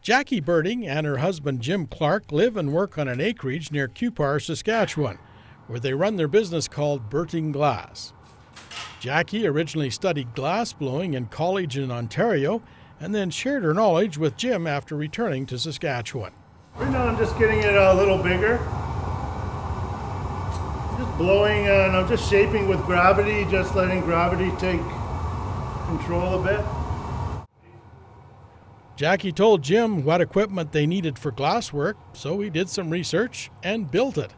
Jacky Berting and her husband Jim Clark live and work on an acreage near Cupar, Saskatchewan, where they run their business called Berting Glass. Jacky originally studied glassblowing in college in Ontario and then shared her knowledge with Jim after returning to Saskatchewan. Right now I'm just getting it a little bigger. Just blowing and I'm just shaping with gravity, just letting gravity take control a bit. Jacky told Jim what equipment they needed for glasswork, so he did some research and built it.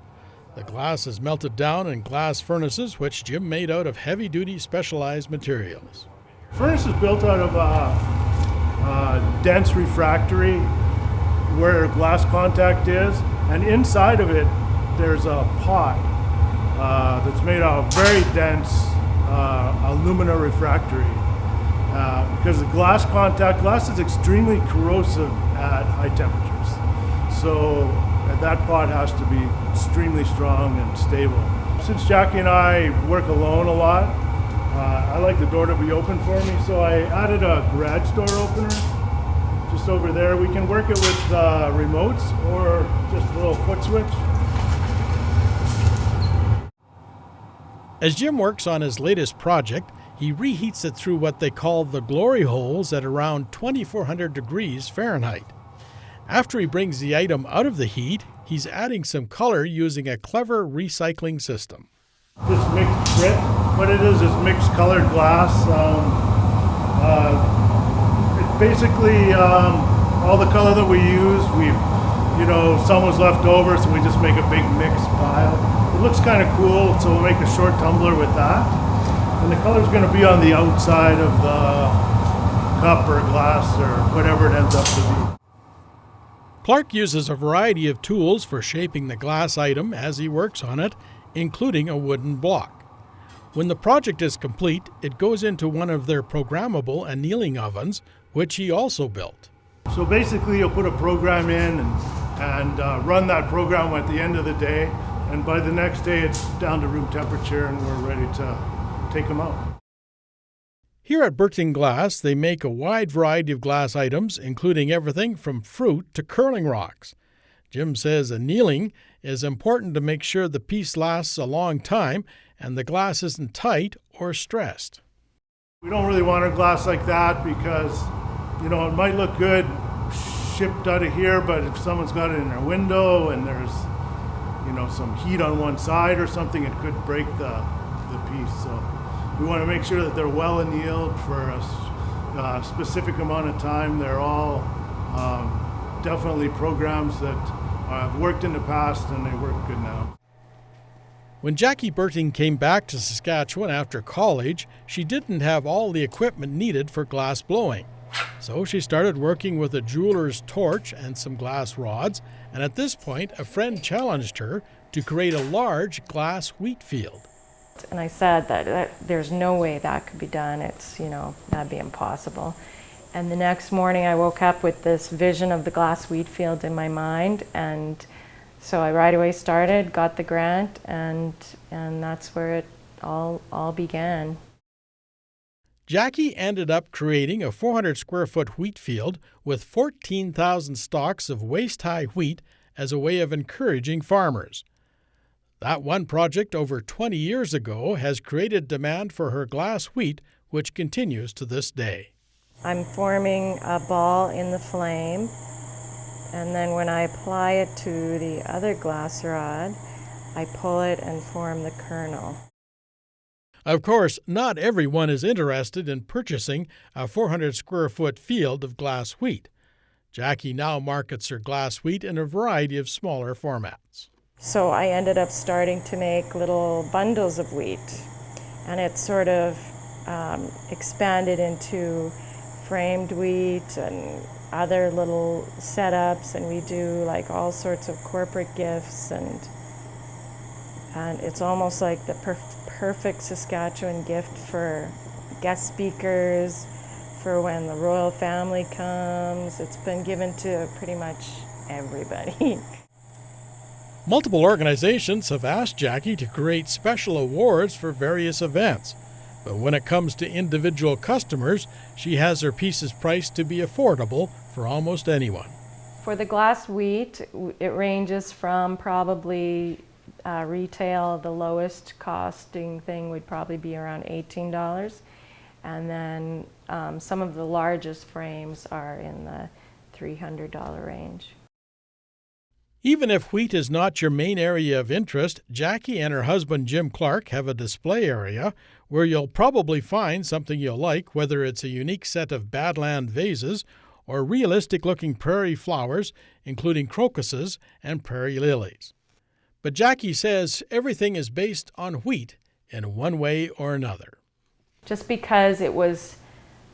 The glass is melted down in glass furnaces, which Jim made out of heavy-duty specialized materials. The furnace is built out of dense refractory where glass contact is, and inside of it there's a pot that's made out of very dense alumina refractory. Because the glass is extremely corrosive at high temperatures. So that pot has to be extremely strong and stable. Since Jacky and I work alone a lot, I like the door to be open for me, so I added a garage door opener just over there. We can work it with remotes or just a little foot switch. As Jim works on his latest project, he reheats it through what they call the glory holes at around 2,400 degrees Fahrenheit. After he brings the item out of the heat, he's adding some color using a clever recycling system. This mixed grit, what it is mixed colored glass. It's basically all the color that we use, some was left over, so we just make a big mixed pile. It looks kind of cool, so we'll make a short tumbler with that. And the color's going to be on the outside of the cup or glass or whatever it ends up to be. Clark uses a variety of tools for shaping the glass item as he works on it, including a wooden block. When the project is complete, it goes into one of their programmable annealing ovens, which he also built. So basically you'll put a program in and run that program at the end of the day, and by the next day it's down to room temperature and we're ready to take them out. Here at Berting Glass, they make a wide variety of glass items, including everything from fruit to curling rocks. Jim says annealing is important to make sure the piece lasts a long time and the glass isn't tight or stressed. We don't really want a glass like that because, it might look good shipped out of here, but if someone's got it in their window and there's, some heat on one side or something, it could break the piece. So we want to make sure that they're well annealed for a specific amount of time. They're all definitely programs that have worked in the past and they work good now. When Jacky Berting came back to Saskatchewan after college, she didn't have all the equipment needed for glass blowing. So she started working with a jeweler's torch and some glass rods, and at this point a friend challenged her to create a large glass wheat field. And I said that there's no way that could be done. It's, that'd be impossible. And the next morning I woke up with this vision of the glass wheat field in my mind, and so I right away started, got the grant, and that's where it all began. Jacky ended up creating a 400 square foot wheat field with 14,000 stalks of waist-high wheat as a way of encouraging farmers. That one project over 20 years ago has created demand for her glass wheat, which continues to this day. I'm forming a ball in the flame, and then when I apply it to the other glass rod, I pull it and form the kernel. Of course, not everyone is interested in purchasing a 400 square foot field of glass wheat. Jacky now markets her glass wheat in a variety of smaller formats. So I ended up starting to make little bundles of wheat, and it sort of expanded into framed wheat and other little setups, and we do like all sorts of corporate gifts, and it's almost like the perfect Saskatchewan gift for guest speakers, for when the royal family comes. It's been given to pretty much everybody. Multiple organizations have asked Jacky to create special awards for various events. But when it comes to individual customers, she has her pieces priced to be affordable for almost anyone. For the glass wheat, it ranges from probably retail, the lowest costing thing would probably be around $18. And then some of the largest frames are in the $300 range. Even if wheat is not your main area of interest, Jacky and her husband Jim Clark have a display area where you'll probably find something you'll like, whether it's a unique set of badland vases or realistic-looking prairie flowers, including crocuses and prairie lilies. But Jacky says everything is based on wheat in one way or another. Just because it was,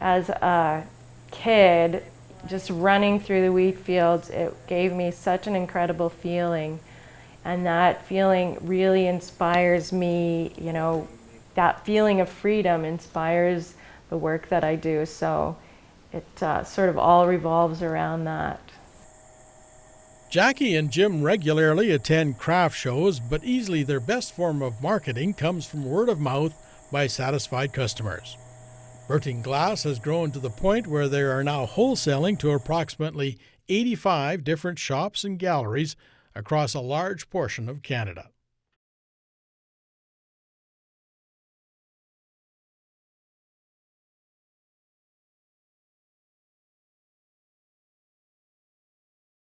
as a kid, just running through the wheat fields, it gave me such an incredible feeling. And that feeling really inspires me, you know, that feeling of freedom inspires the work that I do. So it sort of all revolves around that. Jacky and Jim regularly attend craft shows, but easily their best form of marketing comes from word of mouth by satisfied customers. Berting Glass has grown to the point where they are now wholesaling to approximately 85 different shops and galleries across a large portion of Canada.